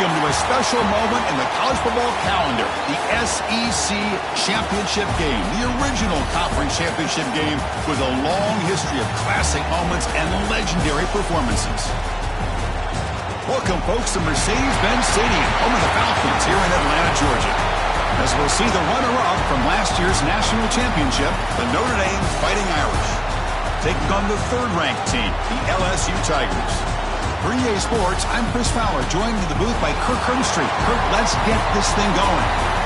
Welcome to a special moment in the college football calendar, the SEC Championship game, the original conference championship game with a long history of classic moments and legendary performances. Welcome, folks, to Mercedes-Benz Stadium, home of the Falcons here in Atlanta, Georgia. As we'll see the runner-up from last year's national championship, the Notre Dame Fighting Irish, taking on the third-ranked team, the LSU Tigers. For EA Sports, I'm Chris Fowler, joined in the booth by Kirk Hermstreet. Kirk, let's get this thing going.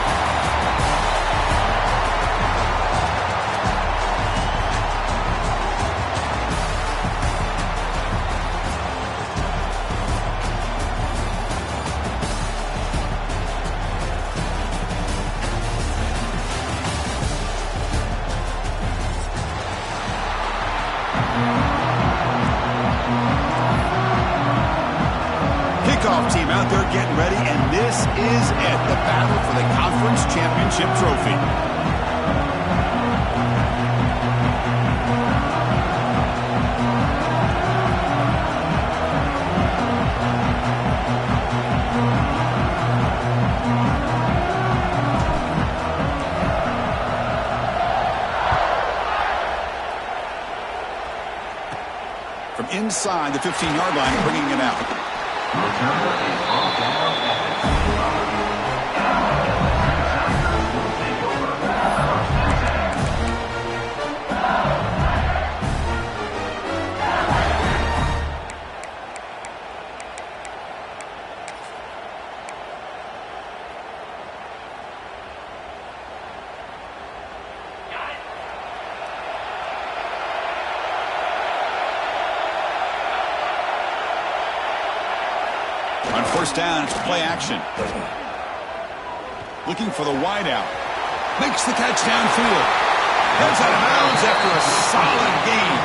Team out there getting ready, and this is it, the battle for the conference championship trophy. From inside the 15-yard line, bringing it out. On first down, it's play action. Looking for the wideout. Makes the catch downfield. Heads out of bounds after a solid game.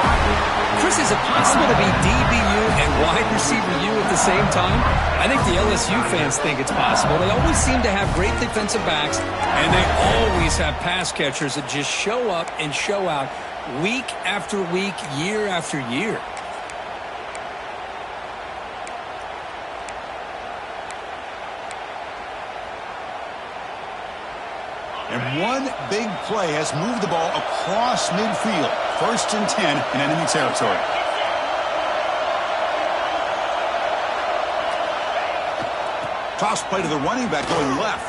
Chris, is it possible to be DBU and wide receiver U at the same time? I think the LSU fans think it's possible. They always seem to have great defensive backs, and they always have pass catchers that just show up and show out week after week, year after year. And one big play has moved the ball across midfield. 1st and 10 in enemy territory. Toss play to the running back going left.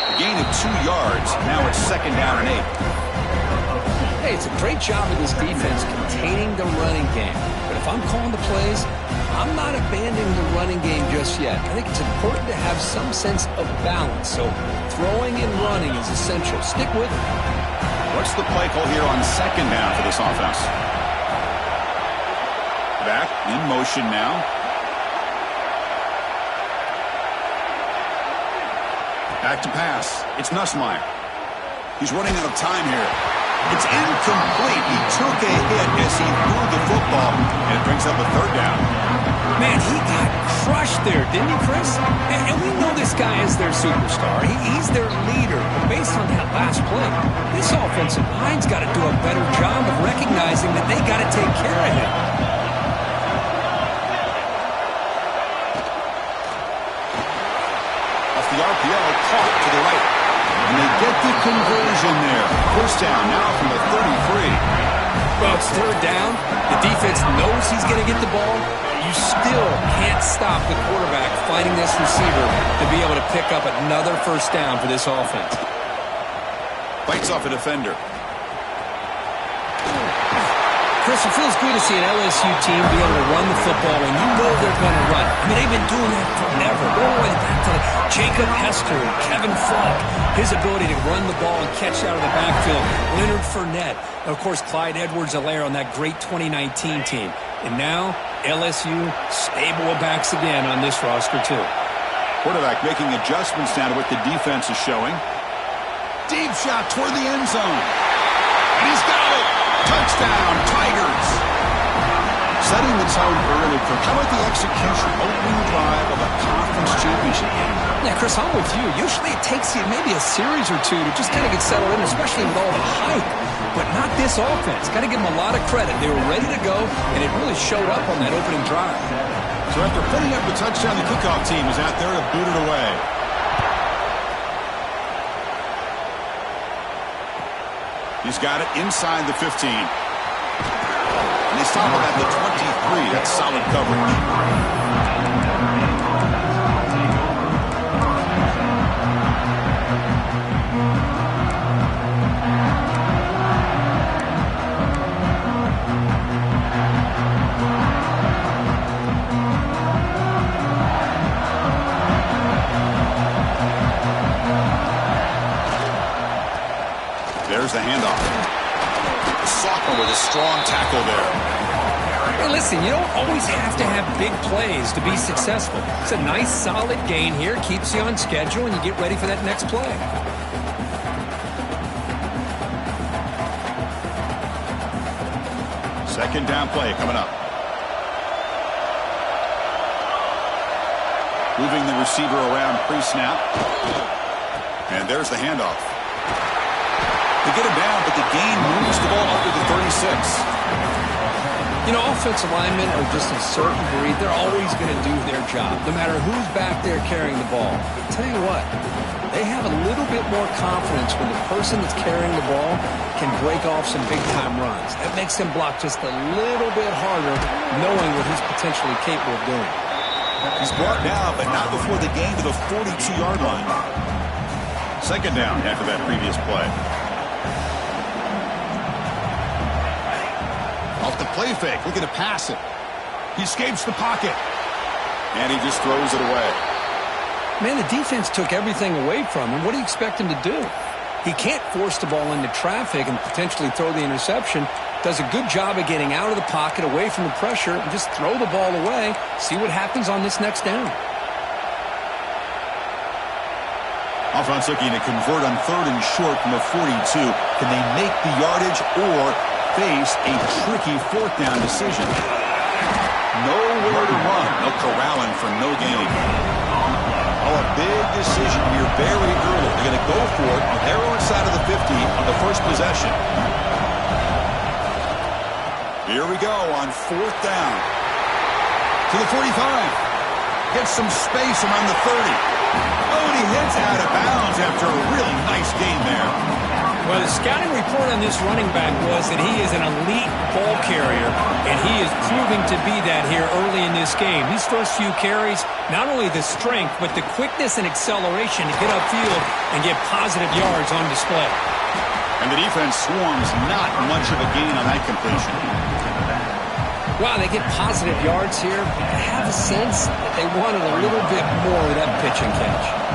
A gain of 2 yards. Now it's 2nd down and 8. Hey, it's a great job of this defense containing the running game. But if I'm calling the plays, I'm not abandoning the running game just yet. I think it's important to have some sense of balance. So throwing and running is essential. Stick with it. What's the play call here on 2nd down for this offense? Back in motion now. Back to pass. It's Nussmeier. He's running out of time here. It's incomplete. He took a hit as he threw the football, and it brings up a 3rd down. Man, he got crushed there, didn't he, Chris? And we know this guy is their superstar. He's their leader. But based on that last play, this offensive line's got to do a better job of recognizing that they got to take care of him. Off the RPO, caught to the right. And they get the conversion there. 1st down now from the 33. Well, it's 3rd down. The defense knows he's going to get the ball. You still can't stop the quarterback finding this receiver to be able to pick up another 1st down for this offense. Bites off a defender. Chris, it feels good to see an LSU team be able to run the football when you know they're going to run. I mean, they've been doing that forever. All the way back to Jacob Hester and Kevin Falk. His ability to run the ball and catch out of the backfield. Leonard Fournette. And, of course, Clyde Edwards-Helaire on that great 2019 team. And now, LSU stable of backs again on this roster, too. Quarterback making adjustments now to what the defense is showing. Deep shot toward the end zone. And he's got it. Touchdown, Tigers. Setting the tone early. How about the execution? Opening drive of a conference championship game. Yeah, Chris, I'm with you. Usually it takes you maybe a series or two to just kind of get settled in, especially with all the hype. But not this offense. Got to give them a lot of credit. They were ready to go, and it really showed up on that opening drive. So after putting up the touchdown, the kickoff team is out there to boot it away. He's got it inside the 15. And they stop him at the 23. That's solid coverage. There's the handoff. The sophomore with a strong tackle there. Hey, listen, you don't always have to have big plays to be successful. It's a nice, solid gain here. Keeps you on schedule, and you get ready for that next play. Second down play coming up. Moving the receiver around pre-snap. And there's the handoff. They get him down, but the gain moves the ball up to the 36. You know, offensive linemen are just a certain breed. They're always going to do their job, no matter who's back there carrying the ball. I'll tell you what, they have a little bit more confidence when the person that's carrying the ball can break off some big-time runs. That makes them block just a little bit harder, knowing what he's potentially capable of doing. He's brought down, but not before the gain to the 42-yard line. Second down after that previous play. Off the play fake, looking to pass it. He escapes the pocket. And he just throws it away. Man, the defense took everything away from him. What do you expect him to do? He can't force the ball into traffic and potentially throw the interception. Does a good job of getting out of the pocket, away from the pressure, and just throw the ball away. See what happens on this next down. Offense looking to convert on 3rd and short from the 42. Can they make the yardage or face a tricky 4th down decision? Nowhere to run. No corralling for no gain. Oh, a big decision here very early. They're going to go for it on their own side of the 50 on the first possession. Here we go on 4th down. To the 45. Gets some space around the 30. Oh, and he hits out of bounds after a really nice gain there. Well, the scouting report on this running back was that he is an elite ball carrier, and he is proving to be that here early in this game. These first few carries, not only the strength, but the quickness and acceleration to get upfield and get positive yards on display. And the defense swarms not much of a gain on that completion. Wow, they get positive yards here. I have a sense that they wanted a little bit more of that pitch and catch.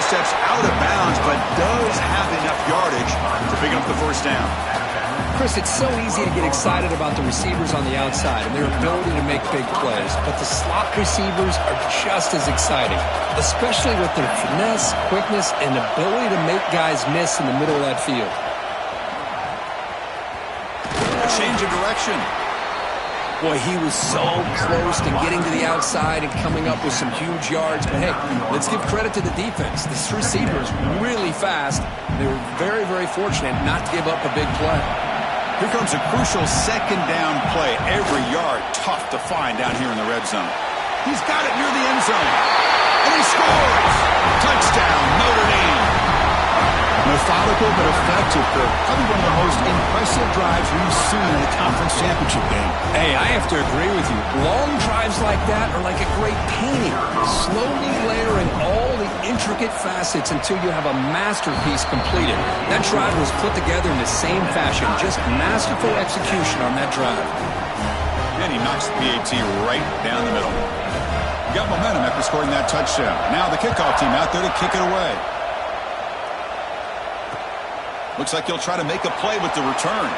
Steps out of bounds, but does have enough yardage to pick up the first down. Chris, it's so easy to get excited about the receivers on the outside and their ability to make big plays, but the slot receivers are just as exciting, especially with their finesse, quickness, and ability to make guys miss in the middle of that field. A change of direction. Boy, he was so close to getting to the outside and coming up with some huge yards. But, hey, let's give credit to the defense. This receiver is really fast. They were very, very fortunate not to give up a big play. Here comes a crucial second down play. Every yard tough to find down here in the red zone. He's got it near the end zone. And he scores! Touchdown, Notre Dame. Methodical but effective, Kirk. Probably one of the most impressive drives we've seen in a conference championship game. Hey, I have to agree with you. Long drives like that are like a great painting. Slowly layering all the intricate facets until you have a masterpiece completed. That drive was put together in the same fashion. Just masterful execution on that drive. And he knocks the PAT right down the middle. Got momentum after scoring that touchdown. Now the kickoff team out there to kick it away. Looks like he'll try to make a play with the return.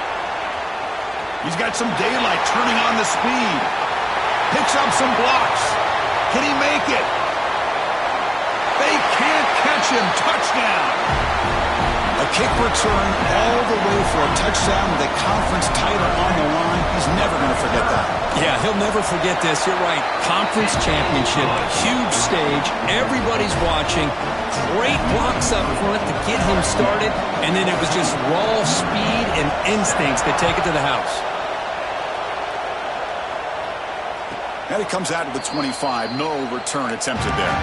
He's got some daylight turning on the speed. Picks up some blocks. Can he make it? They can't catch him. Touchdown. A kick return all the way for a touchdown with a conference title on the line. He's never going to forget that. Yeah, he'll never forget this. You're right. Conference championship, huge stage. Everybody's watching. Great blocks up front to get him started. And then it was just raw speed and instincts to take it to the house. And he comes out to the 25. No return attempted there.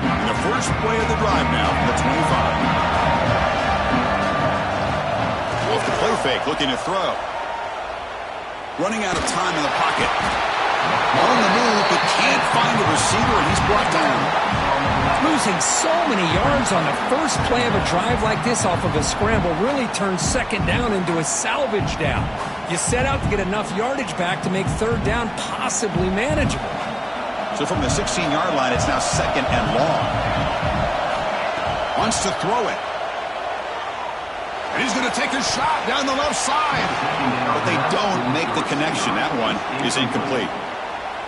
And the first play of the drive now from the 25. Off the play fake, looking to throw. Running out of time in the pocket. On the move, but can't find the receiver, and he's brought down. Losing so many yards on the first play of a drive like this off of a scramble really turns second down into a salvage down. You set out to get enough yardage back to make third down possibly manageable. So from the 16-yard line, it's now second and long. Wants to throw it. And he's going to take a shot down the left side. But they don't make the connection. That one is incomplete.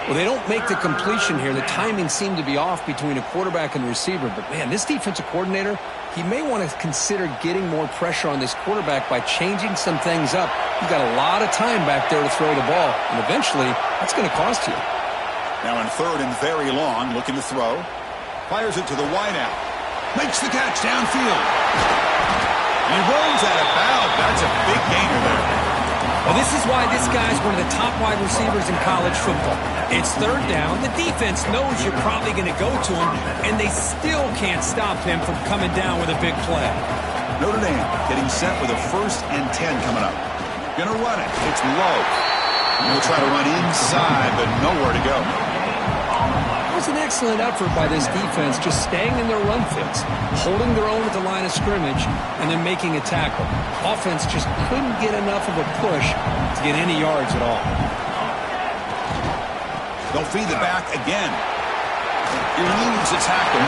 Well, they don't make the completion here. The timing seemed to be off between a quarterback and receiver. But, man, this defensive coordinator, he may want to consider getting more pressure on this quarterback by changing some things up. You've got a lot of time back there to throw the ball. And eventually, that's going to cost you. Now in third and very long, looking to throw. Fires it to the wideout. Makes the catch downfield. And he rolls out of bounds. That's a big gainer there. Well, this is why this guy's one of the top wide receivers in college football. It's third down. The defense knows you're probably going to go to him, and they still can't stop him from coming down with a big play. Notre Dame getting set with a 1st and 10 coming up. Going to run it. It's low. They'll try to run inside, but nowhere to go. It was an excellent effort by this defense, just staying in their run fits, holding their own at the line of scrimmage, and then making a tackle. Offense just couldn't get enough of a push to get any yards at all. They'll feed the back again. Eludes a tackle.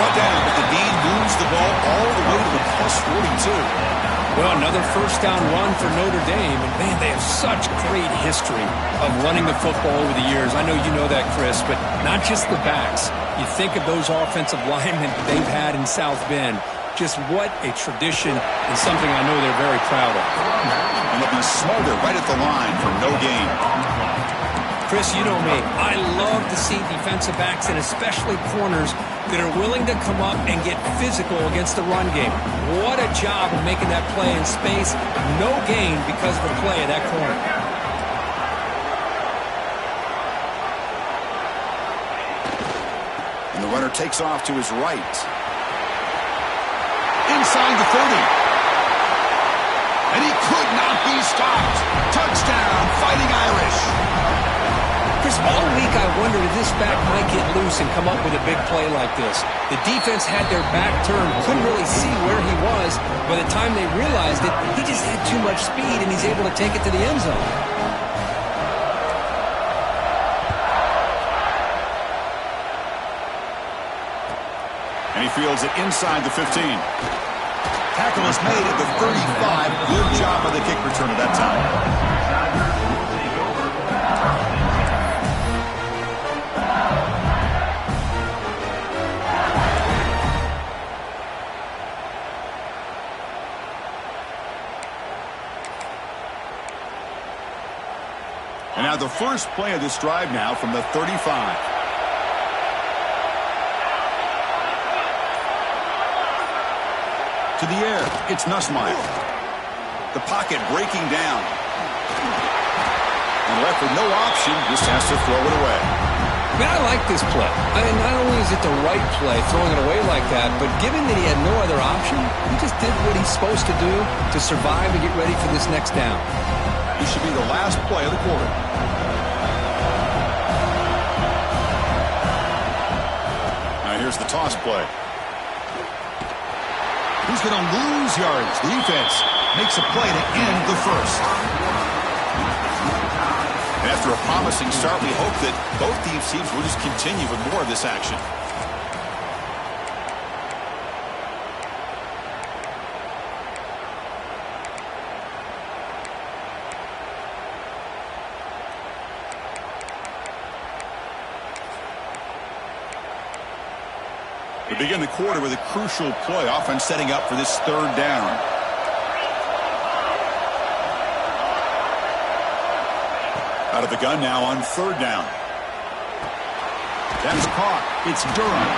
Brought down, but the game moves the ball all the way to the +42. Well, another first down run for Notre Dame. And, man, they have such great history of running the football over the years. I know you know that, Chris, but not just the backs. You think of those offensive linemen they've had in South Bend. Just what a tradition and something I know they're very proud of. And they'll be smarter right at the line for no gain. Chris, you know me. I love to see defensive backs and especially corners that are willing to come up and get physical against the run game. What a job of making that play in space. No gain because of the play of that corner. And the runner takes off to his right. Inside the 30. And he could not be stopped. Touchdown, Fighting Irish. Chris, all week I wondered if this back might get loose and come up with a big play like this. The defense had their back turned, couldn't really see where he was. By the time they realized it, he just had too much speed, and he's able to take it to the end zone. And he fields it inside the 15. Tackle is made at the 35. Good job by the kick return at that time. And now the first play of this drive now from the 35. To the air, it's Nussmeier. The pocket breaking down. And left with no option, just has to throw it away. Man, I like this play. I mean, not only is it the right play, throwing it away like that, but given that he had no other option, he just did what he's supposed to do to survive and get ready for this next down. This should be the last play of the quarter. Now here's the toss play. Who's going to lose yards? The defense makes a play to end the first. And after a promising start, we hope that both these teams will just continue with more of this action. The begin the quarter with a crucial play. Offense setting up for this third down. Out of the gun now on third down. That's caught. It's Durham.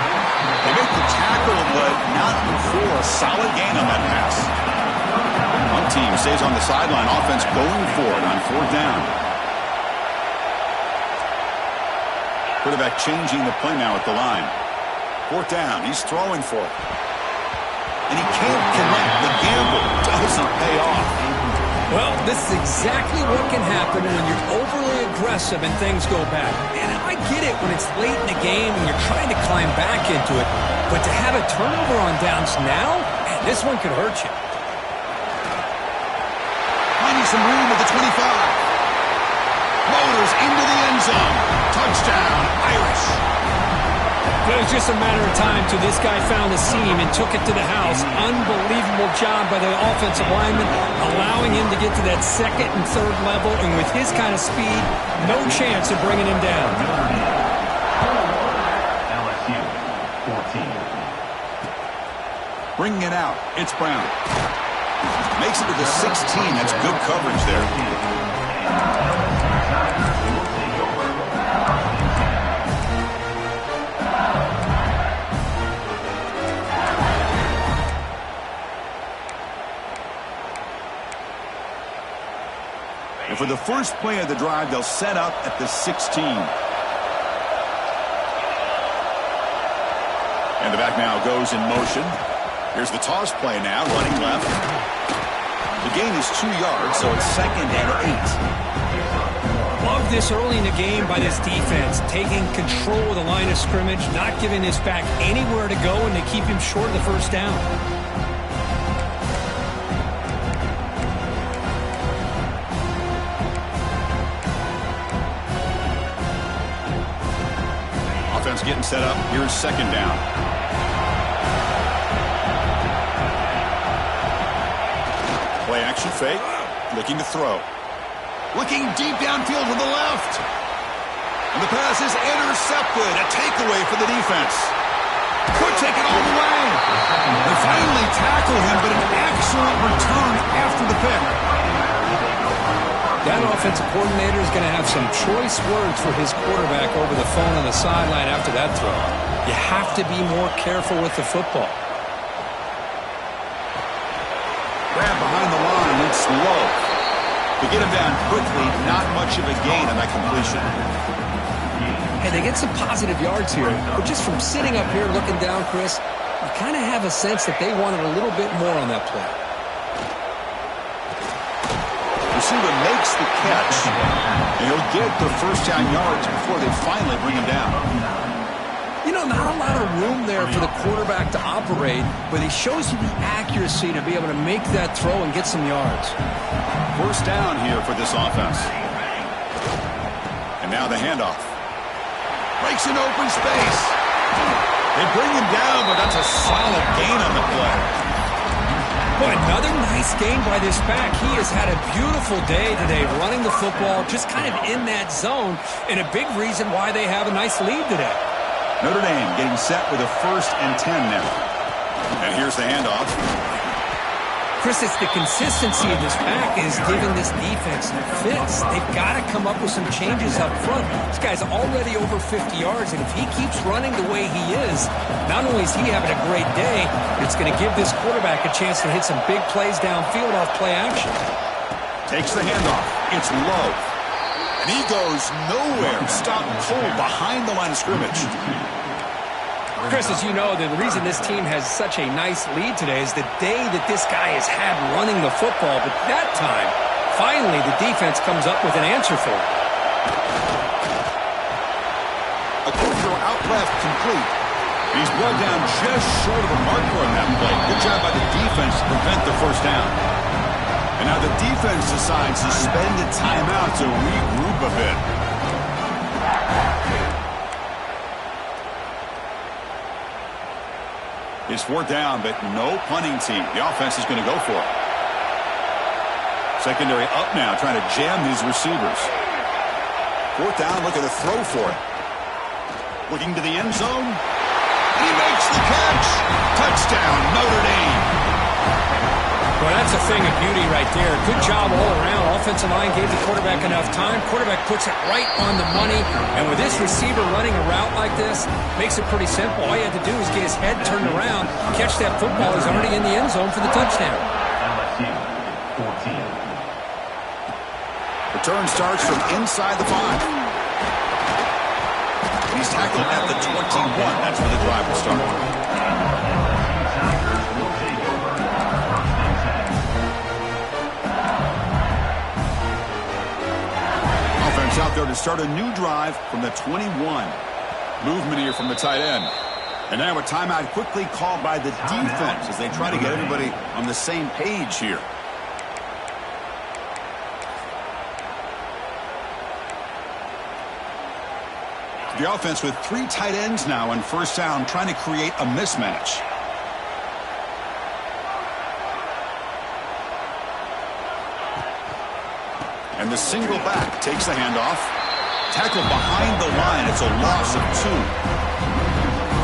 They make the tackle, but not before a solid gain on that pass. One team stays on the sideline. Offense going for it on fourth down. Quarterback changing the play now at the line. Fourth down. He's throwing for it. And he can't connect. The gamble doesn't pay off. Well, this is exactly what can happen when you're overly aggressive and things go bad. And I get it when it's late in the game and you're trying to climb back into it. But to have a turnover on downs now, man, this one could hurt you. Finding some room at the 25. Motors into the end zone. Touchdown, Irish. It was just a matter of time till this guy found the seam and took it to the house. Unbelievable job by the offensive lineman, allowing him to get to that second and third level. And with his kind of speed, no chance of bringing him down. LSU 14. Bringing it out. It's Brown. Makes it to the 16. That's good coverage there. And for the first play of the drive, they'll set up at the 16. And the back now goes in motion. Here's the toss play now, running left. The gain is 2 yards, so it's 2nd and 8. Love this early in the game by this defense, taking control of the line of scrimmage, not giving this back anywhere to go, and they keep him short of the first down. Offense getting set up. Here's second down. Play action fake. Looking to throw. Looking deep downfield to the left. And the pass is intercepted. A takeaway for the defense. Could take it all the way. They finally tackle him, but an excellent return after the pick. That offensive coordinator is going to have some choice words for his quarterback over the phone on the sideline after that throw. You have to be more careful with the football. Grab behind the line. It's low. To get him down quickly, not much of a gain on that completion. Hey, they get some positive yards here, but just from sitting up here looking down, Chris, you kind of have a sense that they wanted a little bit more on that play. Receiver makes the catch, and he'll get the first down yards before they finally bring him down. You know, not a lot of room there for the quarterback to operate, but he shows you the accuracy to be able to make that throw and get some yards. First down here for this offense. And now the handoff. Breaks an open space. They bring him down, but that's a solid gain on the play. Boy, another nice game by this back. He has had a beautiful day today running the football, just kind of in that zone, and a big reason why they have a nice lead today. Notre Dame getting set with a 1st and 10 now. And here's the handoff. Chris, it's the consistency of this back is giving this defense fits. They've got to come up with some changes up front. This guy's already over 50 yards, and if he keeps running the way he is, not only is he having a great day, it's going to give this quarterback a chance to hit some big plays downfield off play action. Takes the handoff. It's low. And he goes nowhere. Stopped cold behind the line of scrimmage. Chris, as you know, the reason this team has such a nice lead today is the day that this guy has had running the football. But that time, finally, the defense comes up with an answer for it. A quick throw out left, complete. He's brought down just short of the marker on that play. Good job by the defense to prevent the first down. And now the defense decides to spend a timeout to regroup a bit. It's fourth down, but no punting team. The offense is going to go for it. Secondary up now, trying to jam these receivers. Fourth down, looking to throw for it. Looking to the end zone. And he makes the catch. Touchdown, Notre Dame. Well, that's a thing of beauty right there. Good job all around. Offensive line gave the quarterback enough time. Quarterback puts it right on the money. And with this receiver running a route like this, makes it pretty simple. All you had to do is get his head turned around, catch that football. He's already in the end zone for the touchdown. LSU 14. Return starts from inside the 5. He's tackled at the 21. That's where the drive will start. Offense out there to start a new drive from the 21. Movement here from the tight end. And now a timeout quickly called by the defense as they try to get everybody on the same page here. The offense with 3 tight ends now on first down, trying to create a mismatch. And the single back takes the handoff. Tackled behind the line. It's a loss of 2.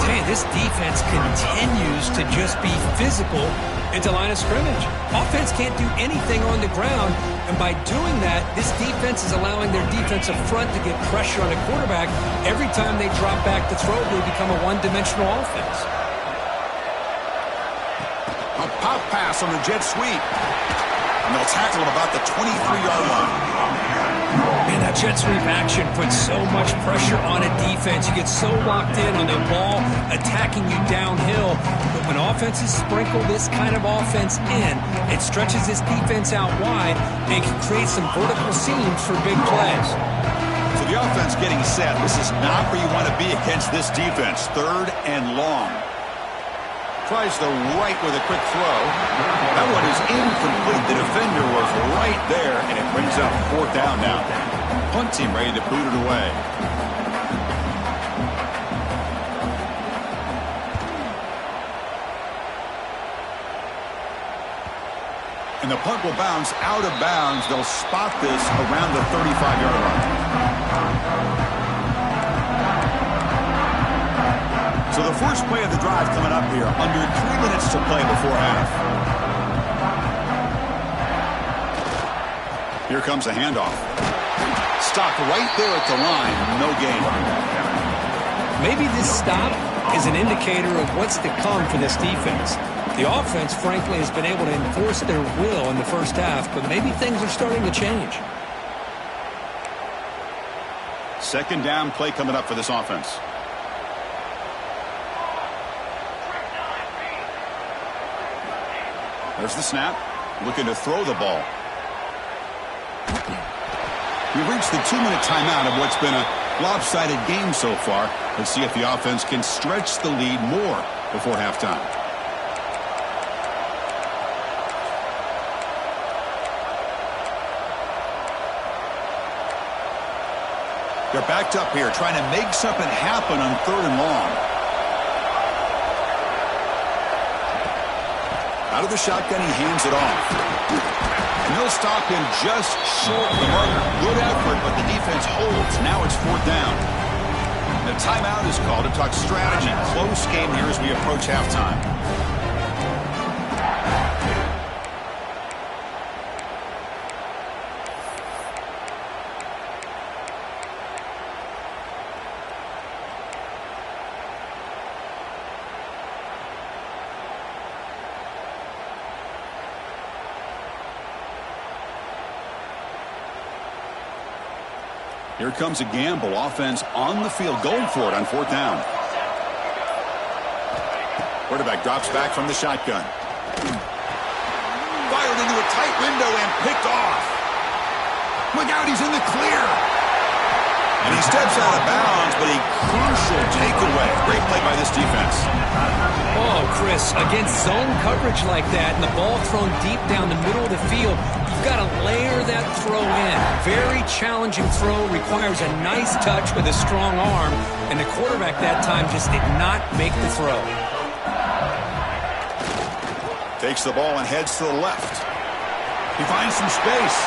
Hey, this defense continues to just be physical into line of scrimmage. Offense can't do anything on the ground, and by doing that, this defense is allowing their defensive front to get pressure on the quarterback. Every time they drop back to throw, they become a one-dimensional offense. A pop pass on the jet sweep. And they'll tackle him about the 23-yard line. Man, that jet sweep action puts so much pressure on a defense. You get so locked in on the ball attacking you downhill. But when offenses sprinkle this kind of offense in, it stretches this defense out wide and can create some vertical seams for big plays. So the offense getting set. This is not where you want to be against this defense. 3rd and long. Tries the right with a quick throw. That one is incomplete. The defender was right there, and it brings up 4th down now. Punt team ready to boot it away. And the punt will bounce out of bounds. They'll spot this around the 35-yard line. So the first play of the drive coming up here. Under 3 minutes to play before half. Here comes a handoff. Stopped right there at the line. No gain. Maybe this stop is an indicator of what's to come for this defense. The offense, frankly, has been able to enforce their will in the first half, but maybe things are starting to change. 2nd down play coming up for this offense. There's the snap. Looking to throw the ball. We reached the 2-minute timeout of what's been a lopsided game so far. Let's see if the offense can stretch the lead more before halftime. They're backed up here, trying to make something happen on 3rd and long. Out of the shotgun, he hands it off. And they'll stop him just short of the marker. Good effort, but the defense holds. Now it's 4th down. The timeout is called to talk strategy. Close game here as we approach halftime. Here comes a gamble. Offense on the field, going for it on 4th down. Quarterback drops back from the shotgun. Fired into a tight window and picked off. Look out, he's in the clear. And he steps out of bounds, but a crucial takeaway. Great play by this defense. Oh, Chris, against zone coverage like that and the ball thrown deep down the middle of the field, you've got to layer that throw in. Very challenging throw, requires a nice touch with a strong arm, and the quarterback that time just did not make the throw. Takes the ball and heads to the left. He finds some space.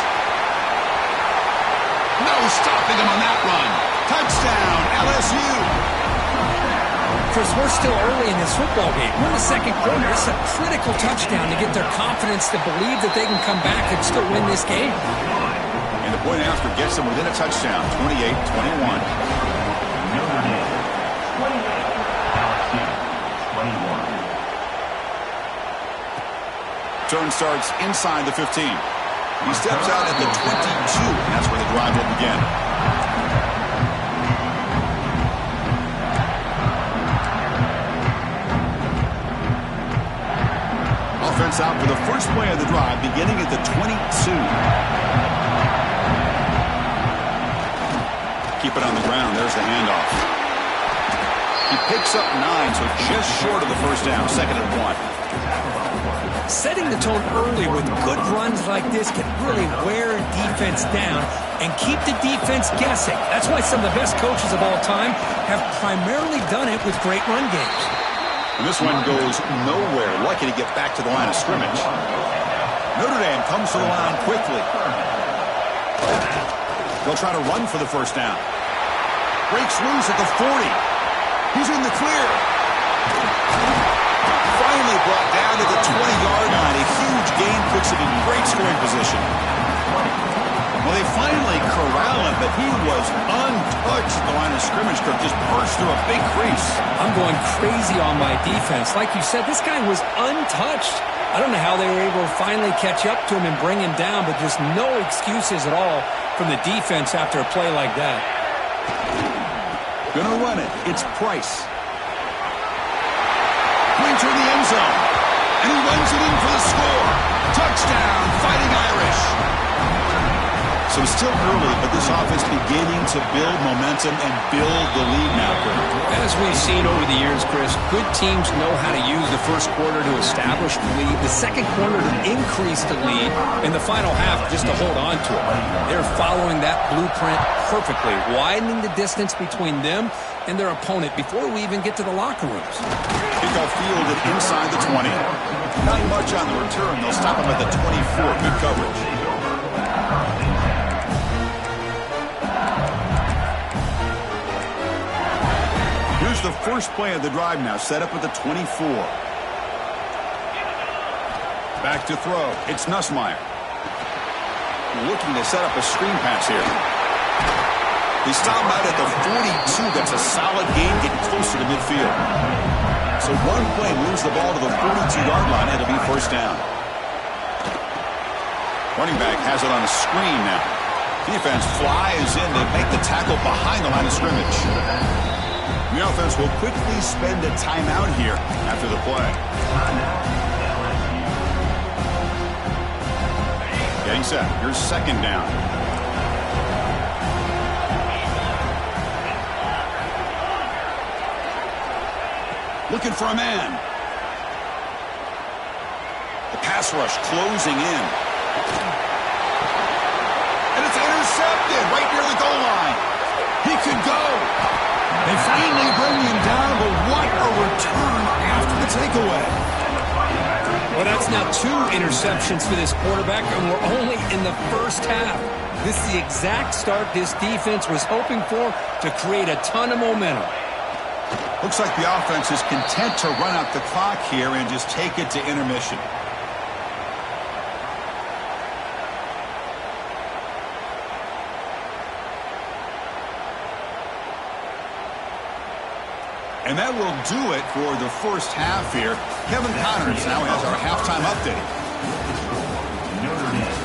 No stopping him on that run. Touchdown, LSU. Chris, we're still early in this football game. We're in the second quarter. It's a critical touchdown to get their confidence to believe that they can come back and still win this game. And the point after gets them within a touchdown, 28-21. Notre Dame, 28. LSU, 21. Turn starts inside the 15. He steps out at the 22, and that's where the drive will begin. Offense out for the first play of the drive, beginning at the 22. Keep it on the ground. There's the handoff. He picks up 9, so just short of the first down. 2nd and 1. Setting the tone early with good runs like this can really wear a defense down and keep the defense guessing. That's why some of the best coaches of all time have primarily done it with great run games. And this one goes nowhere. Lucky to get back to the line of scrimmage. Notre Dame comes to the line quickly. They'll try to run for the first down. Breaks loose at the 40. He's in the clear. Finally brought down to the 20-yard line. A huge gain puts him in great scoring position. Well, they finally corral him, but he was untouched at the line of scrimmage. Just burst through a big crease. I'm going crazy on my defense. Like you said, this guy was untouched. I don't know how they were able to finally catch up to him and bring him down, but just no excuses at all from the defense after a play like that. Gonna run it. It's Price. Pointer in the end zone. And he runs it in for the score. Touchdown, Fighting Irish. So it's still early, but this offense beginning to build momentum and build the lead now. As we've seen over the years, Chris, good teams know how to use the first quarter to establish the lead, the second quarter to increase the lead, and the final half just to hold on to it. They're following that blueprint perfectly, widening the distance between them and their opponent before we even get to the locker rooms. Kickoff fielded inside the 20. Not much on the return. They'll stop him at the 24. Good coverage. Here's the first play of the drive now, set up at the 24. Back to throw. It's Nussmeier. Looking to set up a screen pass here. He stopped out at the 42. That's a solid gain, getting closer to midfield. So one play moves the ball to the 42-yard line. It'll be first down. Running back has it on a screen now. Defense flies in. They make the tackle behind the line of scrimmage. The offense will quickly spend a timeout here after the play. Getting set. Here's 2nd down. Looking for a man. The pass rush closing in. And it's intercepted right near the goal line. He could go. They finally bring him down, but what a return after the takeaway. Well, that's now 2 interceptions for this quarterback, and we're only in the first half. This is the exact start this defense was hoping for to create a ton of momentum. Looks like the offense is content to run out the clock here and just take it to intermission. And that will do it for the first half here. Kevin Connors now has our halftime update. Notre Dame,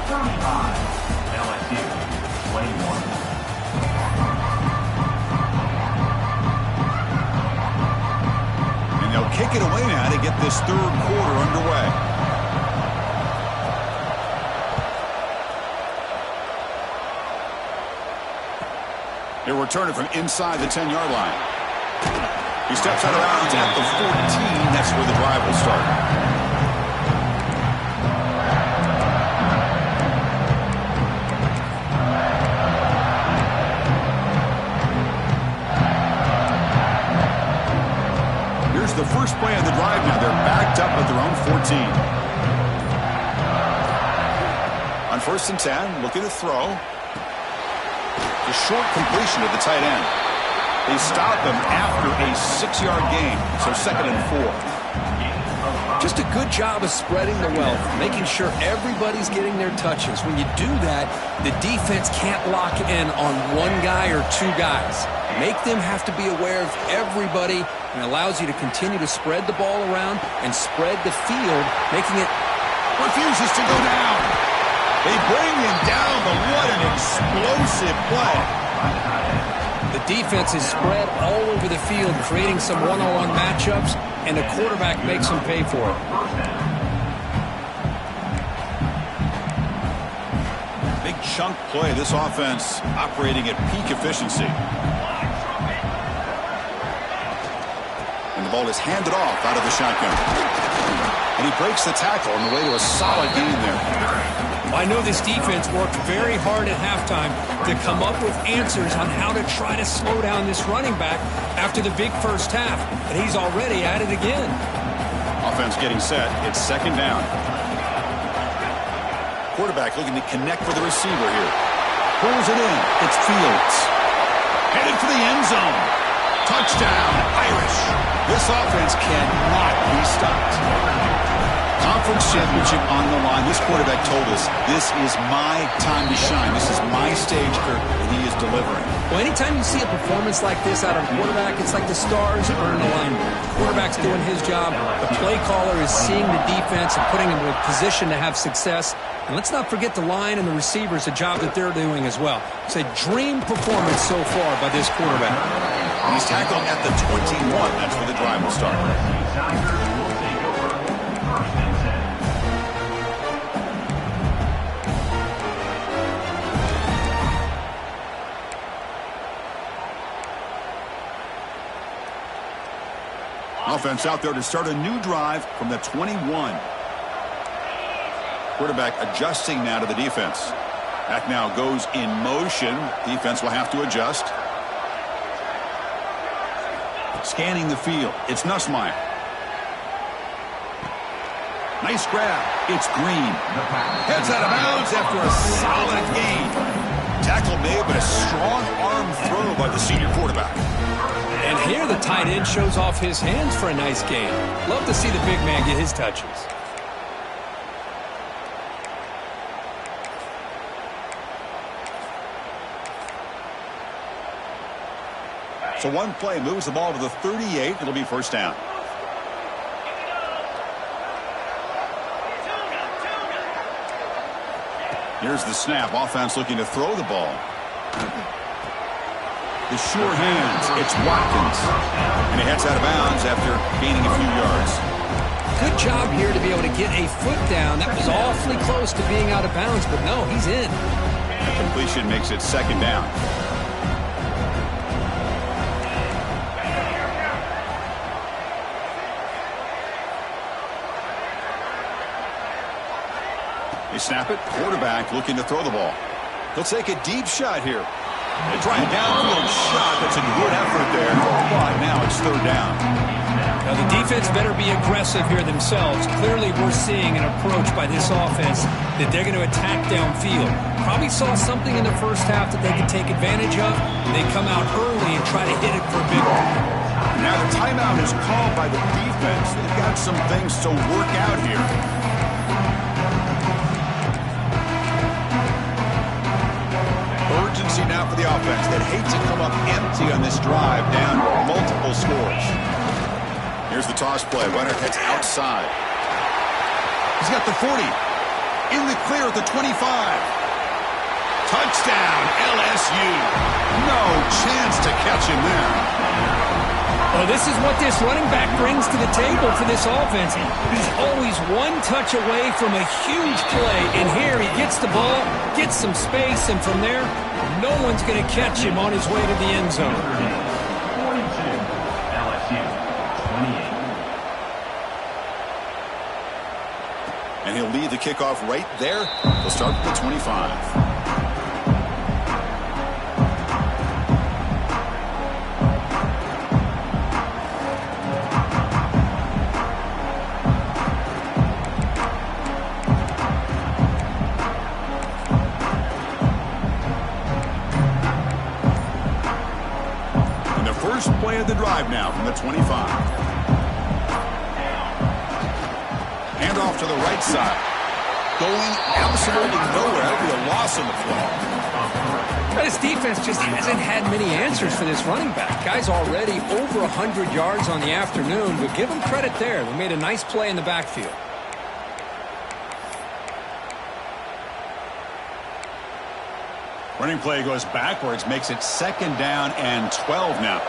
35. LSU, 21. And they'll kick it away now to get this third quarter underway. He'll return it from inside the 10-yard line. He steps out of bounds at the 14. That's where the drive will start. Here's the first play of the drive now. They're backed up at their own 14. On 1st and 10, looking to throw. A short completion to the tight end. They stopped them after a 6-yard gain, so 2nd and 4. Just a good job of spreading the wealth, making sure everybody's getting their touches. When you do that, the defense can't lock in on one guy or two guys. Make them have to be aware of everybody, and allows you to continue to spread the ball around and spread the field, making it... Refuses to go down. They bring him down, but what an explosive play. The defense is spread all over the field, creating some one-on-one matchups, and the quarterback makes them pay for it. Big chunk play. This offense operating at peak efficiency. And the ball is handed off out of the shotgun. And he breaks the tackle on the way to a solid gain there. I know this defense worked very hard at halftime to come up with answers on how to try to slow down this running back after the big first half, and he's already at it again. Offense getting set. It's 2nd down. Quarterback looking to connect with the receiver here. Pulls it in. It's Fields. Headed for the end zone. Touchdown, Irish. This offense cannot be stopped. Conference championship on the line. This quarterback told us, this is my time to shine. This is my stage, Kirk, and he is delivering. Well, anytime you see a performance like this out of a quarterback, it's like the stars are in alignment. The quarterback's doing his job. The play caller is seeing the defense and putting him in a position to have success. And let's not forget the line and the receivers, the job that they're doing as well. It's a dream performance so far by this quarterback. He's tackled at the 21. That's where the drive will start. Offense out there to start a new drive from the 21. Quarterback adjusting now to the defense. Back now goes in motion. Defense will have to adjust. Scanning the field. It's Nussmeier. Nice grab. It's Green. Heads out of bounds after a solid gain. Tackle made, but a strong arm throw by the senior quarterback. And here the tight end shows off his hands for a nice gain. Love to see the big man get his touches. So one play moves the ball to the 38. It'll be 1st down. Here's the snap. Offense looking to throw the ball. The sure hands. It's Watkins. And he heads out of bounds after gaining a few yards. Good job here to be able to get a foot down. That was awfully close to being out of bounds, but no, he's in. The completion makes it 2nd down. They snap it. Quarterback looking to throw the ball. He'll take a deep shot here. They try a downfield shot. That's a good effort there. But now it's 3rd down. Now the defense better be aggressive here themselves. Clearly we're seeing an approach by this offense that they're going to attack downfield. Probably saw something in the first half that they could take advantage of. They come out early and try to hit it for a big one. Now the timeout is called by the defense. They've got some things to work out here. Urgency now for the offense that hates to come up empty on this drive, down multiple scores. Here's the toss play. Runner heads outside. He's got the 40. In the clear at the 25. Touchdown, LSU. No chance to catch him there. Well, this is what this running back brings to the table for this offense. He's always one touch away from a huge play. And here he gets the ball, gets some space, and from there, no one's going to catch him on his way to the end zone. 42, LSU, 28. And he'll lead the kickoff right there. They'll start at the 25. play of the drive now from the 25. Hand off to the right side. Going absolutely nowhere. That'll be a loss on the play. But his defense just hasn't had many answers for this running back. Guy's already over 100 yards on the afternoon, but give him credit there. They made a nice play in the backfield. Running play goes backwards, makes it 2nd down and 12 now.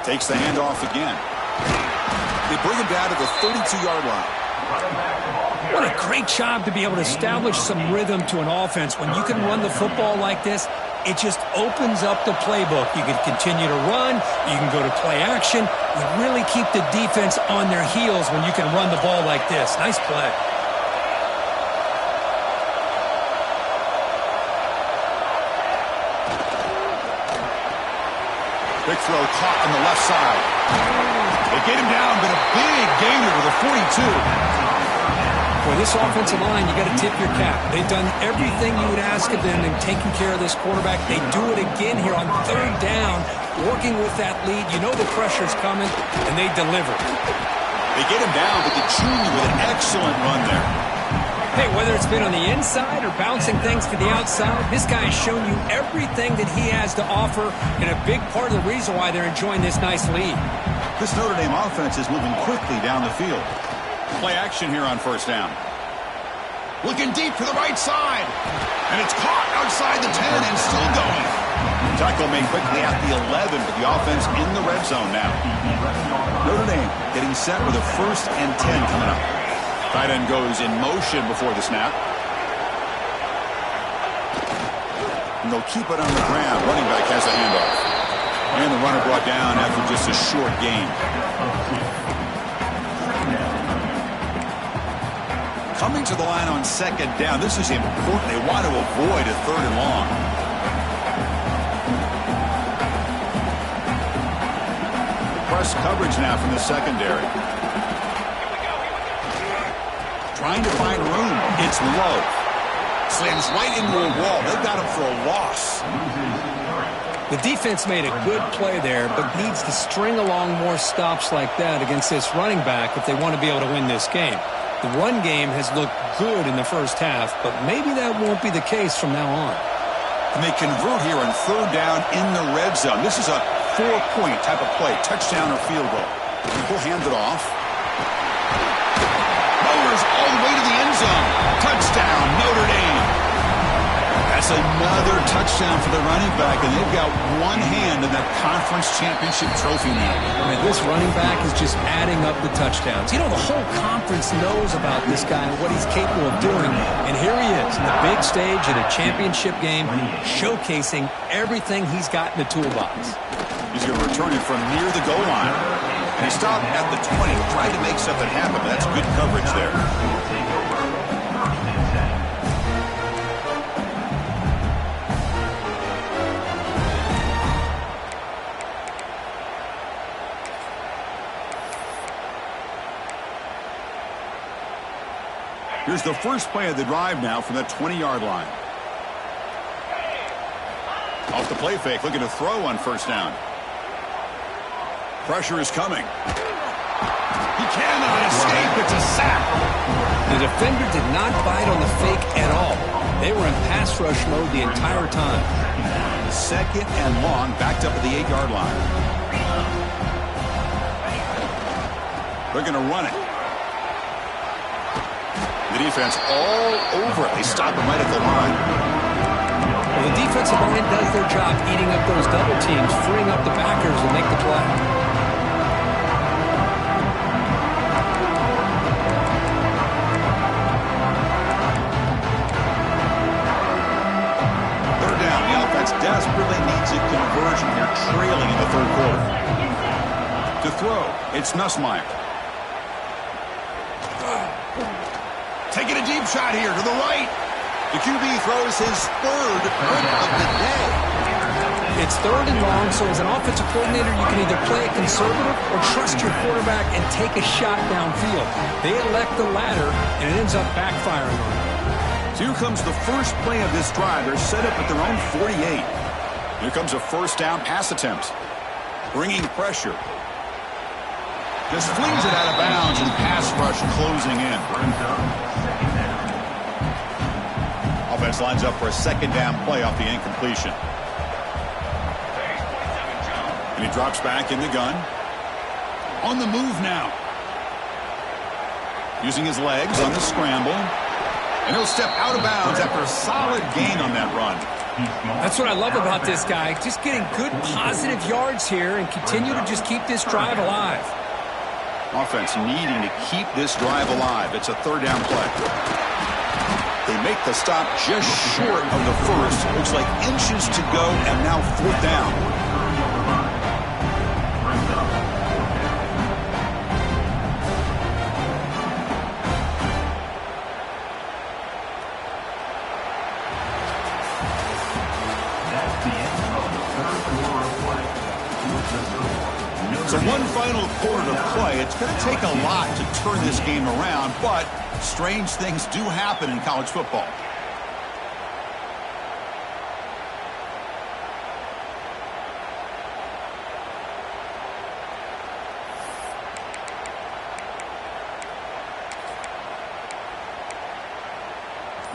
Takes the handoff again. They bring him down to the 32-yard line. What a great job to be able to establish some rhythm to an offense. When you can run the football like this, it just opens up the playbook. You can continue to run. You can go to play action. You really keep the defense on their heels when you can run the ball like this. Nice play. Big throw caught on the left side. They get him down, but a big gainer to the 42. For this offensive line, you got to tip your cap. They've done everything you would ask of them in taking care of this quarterback. They do it again here on 3rd down, working with that lead. You know the pressure's coming, and they deliver. They get him down, but the junior with an excellent run there. Hey, whether it's been on the inside or bouncing things to the outside, this guy has shown you everything that he has to offer, and a big part of the reason why they're enjoying this nice lead. This Notre Dame offense is moving quickly down the field. Play action here on 1st down. Looking deep to the right side. And it's caught outside the 10 and still going. Tackle made quickly at the 11, but the offense in the red zone now. Notre Dame getting set with a 1st and 10 coming up. Tight end goes in motion before the snap. And they'll keep it on the ground. Running back has the handoff. And the runner brought down after just a short gain. Coming to the line on 2nd down. This is important. They want to avoid a 3rd and long. Press coverage now from the secondary. Trying to find room. It's low. Slams right into a wall. They've got him for a loss. The defense made a good play there, but needs to string along more stops like that against this running back if they want to be able to win this game. The run game has looked good in the 1st half, but maybe that won't be the case from now on. And they convert here on 3rd down in the red zone. This is a 4-point type of play, touchdown or field goal. He'll hand it off. All the way to the end zone. Touchdown, Notre Dame. That's another touchdown for the running back, and they've got one hand in that conference championship trophy now. I mean, this running back is just adding up the touchdowns. You know, the whole conference knows about this guy and what he's capable of doing, and here he is in the big stage in a championship game, showcasing everything he's got in the toolbox. He's going to return it from near the goal line. And he stopped at the 20, trying to make something happen. That's good coverage there. Here's the first play of the drive now from the 20-yard line. Off the play fake, looking to throw on 1st down. Pressure is coming. He cannot escape. It's a sack. The defender did not bite on the fake at all. They were in pass rush mode the entire time. 2nd and long, backed up at the 8-yard line. They're going to run it. The defense all over it. They stop him right at the line. Well, the defensive line does their job eating up those double teams, freeing up the backers to make the play. Desperately needs a conversion here, trailing in the 3rd quarter. To throw, it's Nussmeier. Taking a deep shot here to the right. The QB throws his 3rd pick of the day. It's 3rd and long, so as an offensive coordinator, you can either play it conservative or trust your quarterback and take a shot downfield. They elect the latter, and it ends up backfiring on them. So here comes the first play of this drive. They're set up at their own 48. Here comes a first down pass attempt. Bringing pressure. Just flings it out of bounds, and pass rush closing in. Offense lines up for a second down play off the incompletion. And he drops back in the gun. On the move now. Using his legs on the scramble. And he'll step out of bounds after a solid gain on that run. That's what I love about this guy. Just getting good positive yards here and continue to just keep this drive alive. Offense needing to keep this drive alive. It's a 3rd down play. They make the stop just short of the first. Looks like inches to go, and now 4th down. So one final quarter to play. It's going to take a lot to turn this game around, but strange things do happen in college football.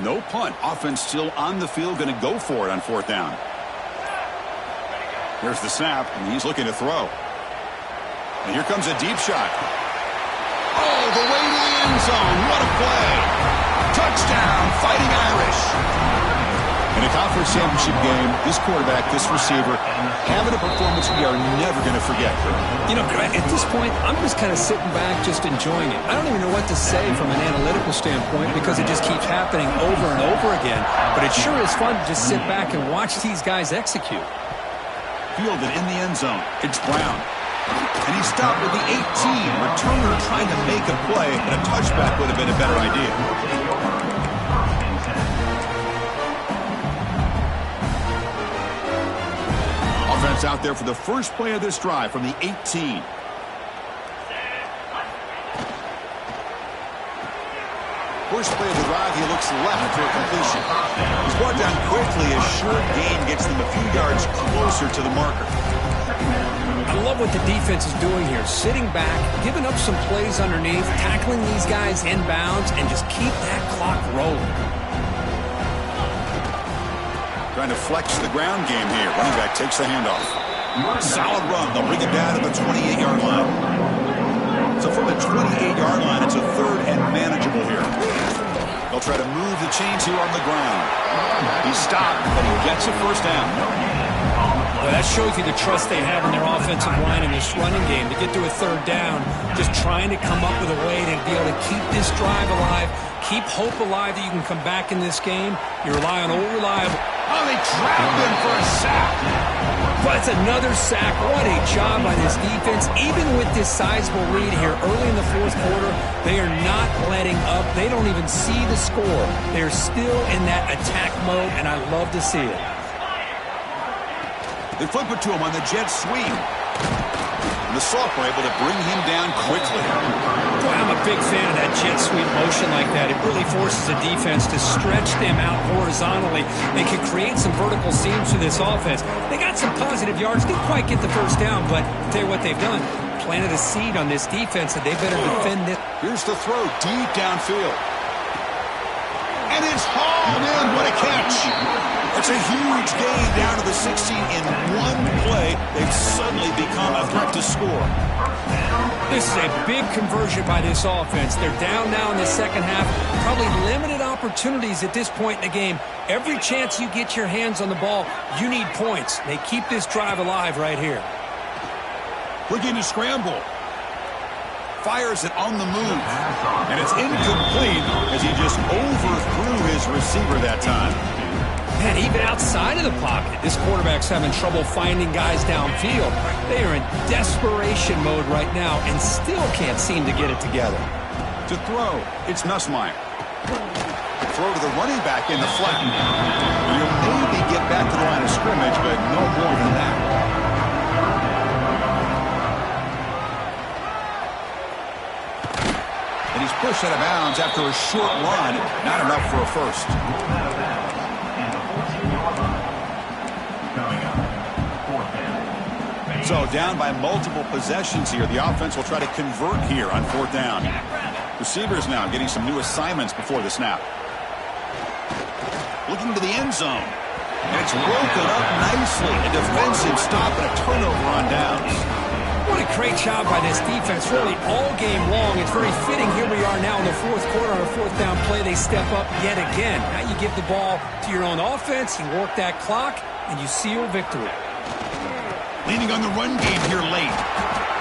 No punt. Offense still on the field, going to go for it on 4th down. Here's the snap, and he's looking to throw. And here comes a deep shot. Oh, the way to the end zone. What a play. Touchdown, Fighting Irish. In a conference championship game, this quarterback, this receiver, having a performance we are never going to forget. You know, at this point, I'm just kind of sitting back, just enjoying it. I don't even know what to say from an analytical standpoint because it just keeps happening over and over again. But it sure is fun to just sit back and watch these guys execute. Fielded in the end zone. It's Brown. And he stopped with the 18. Returner trying to make a play, and a touchback would have been a better idea. Offense out there for the first play of this drive from the 18. First play of the drive, he looks left for a completion. He's brought down quickly. A short gain gets them a few yards closer to the marker. I love what the defense is doing here. Sitting back, giving up some plays underneath, tackling these guys inbounds, and just keep that clock rolling. Trying to flex the ground game here. Running back takes the handoff. Solid run. They'll bring it down to the 28-yard line. So from the 28-yard line, it's a 3rd and manageable here. They'll try to move the chains here on the ground. He's stopped, but he gets a first down. Well, that shows you the trust they have in their offensive line in this running game. To get to a 3rd down, just trying to come up with a way to be able to keep this drive alive, keep hope alive that you can come back in this game. You rely on old reliable. Oh, they trapped him for a sack. Well, it's another sack. What a job by this defense. Even with this sizable lead here early in the 4th quarter, they are not letting up. They don't even see the score. They're still in that attack mode, and I love to see it. They flip it to him on the jet sweep. And the Soft were able to bring him down quickly. Boy, I'm a big fan of that jet sweep motion like that. It really forces a defense to stretch them out horizontally. They can create some vertical seams for this offense. They got some positive yards. Didn't quite get the first down, but I'll tell you what they've done. Planted a seed on this defense, and they better defend it. Here's the throw deep downfield. And it's hauled in. What a catch. It's a huge gain down to the 16 in one play. They've suddenly become a threat to score. This is a big conversion by this offense. They're down now in the second half. Probably limited opportunities at this point in the game. Every chance you get your hands on the ball, you need points. They keep this drive alive right here. Looking to scramble. Fires it on the move. And it's incomplete as he just overthrew his receiver that time. Man, even outside of the pocket, this quarterback's having trouble finding guys downfield. They are in desperation mode right now and still can't seem to get it together. To throw, it's Nussmeier. Throw to the running back in the flat. He'll maybe get back back to the line of scrimmage, but no more than that. And he's pushed out of bounds after a short run. Not enough for a first. So down by multiple possessions here. The offense will try to convert here on 4th down. Receivers now getting some new assignments before the snap. Looking to the end zone. And it's broken up nicely. A defensive stop and a turnover on downs. What a great job by this defense, really, all game long. It's very fitting. Here we are now in the 4th quarter on a 4th down play. They step up yet again. Now you give the ball to your own offense, you work that clock, and you seal victory. Leaning on the run game here late.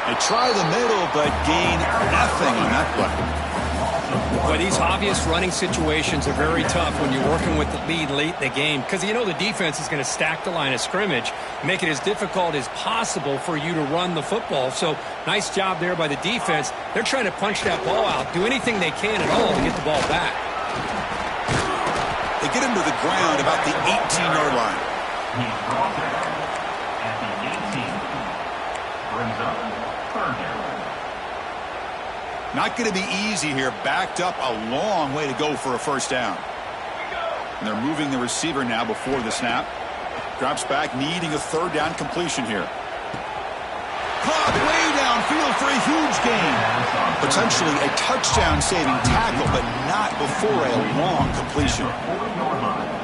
They try the middle, but gain nothing on that play. Well, these obvious running situations are very tough when you're working with the lead late in the game because you know the defense is going to stack the line of scrimmage, make it as difficult as possible for you to run the football. So nice job there by the defense. They're trying to punch that ball out, do anything they can at all to get the ball back. They get him to the ground about the 18-yard line. He's brought there at the 18. Brings up 3rd down. Not going to be easy here. Backed up a long way to go for a first down. And they're moving the receiver now before the snap. Drops back, needing a 3rd down completion here. Caught way downfield for a huge gain. Potentially a touchdown-saving tackle, but not before a long completion.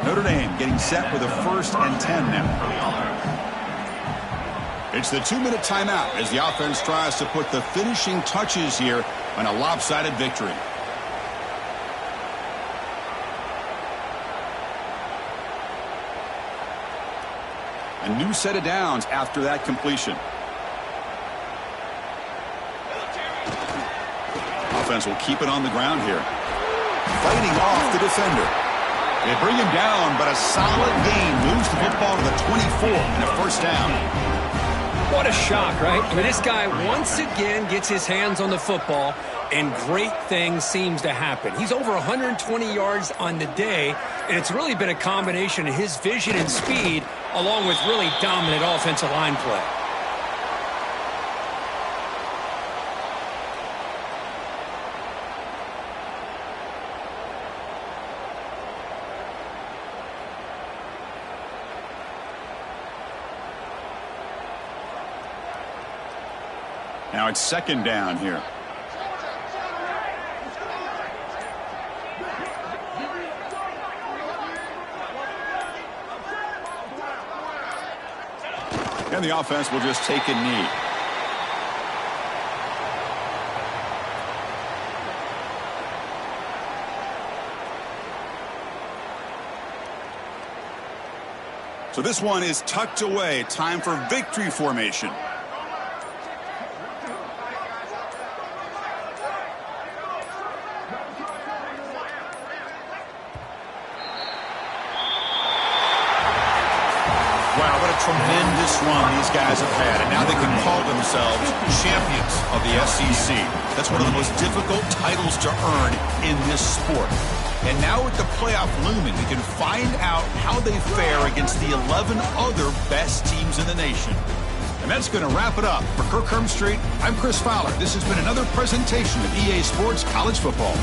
Notre Dame getting set with a 1st and 10 now. It's the 2-minute timeout as the offense tries to put the finishing touches here on a lopsided victory. A new set of downs after that completion. Offense will keep it on the ground here. Fighting off the defender. They bring him down, but a solid gain moves the football to the 24 and a 1st down. What a shock, right? I mean, this guy once again gets his hands on the football, and great things seems to happen. He's over 120 yards on the day, and it's really been a combination of his vision and speed, along with really dominant offensive line play. Now it's 2nd down here. And the offense will just take a knee. So this one is tucked away. Time for victory formation. Tremendous run these guys have had, and now they can call themselves champions of the SEC. That's one of the most difficult titles to earn in this sport. And now with the playoff looming, we can find out how they fare against the 11 other best teams in the nation. And that's going to wrap it up. For Kirk Street, I'm Chris Fowler. This has been another presentation of EA Sports College Football.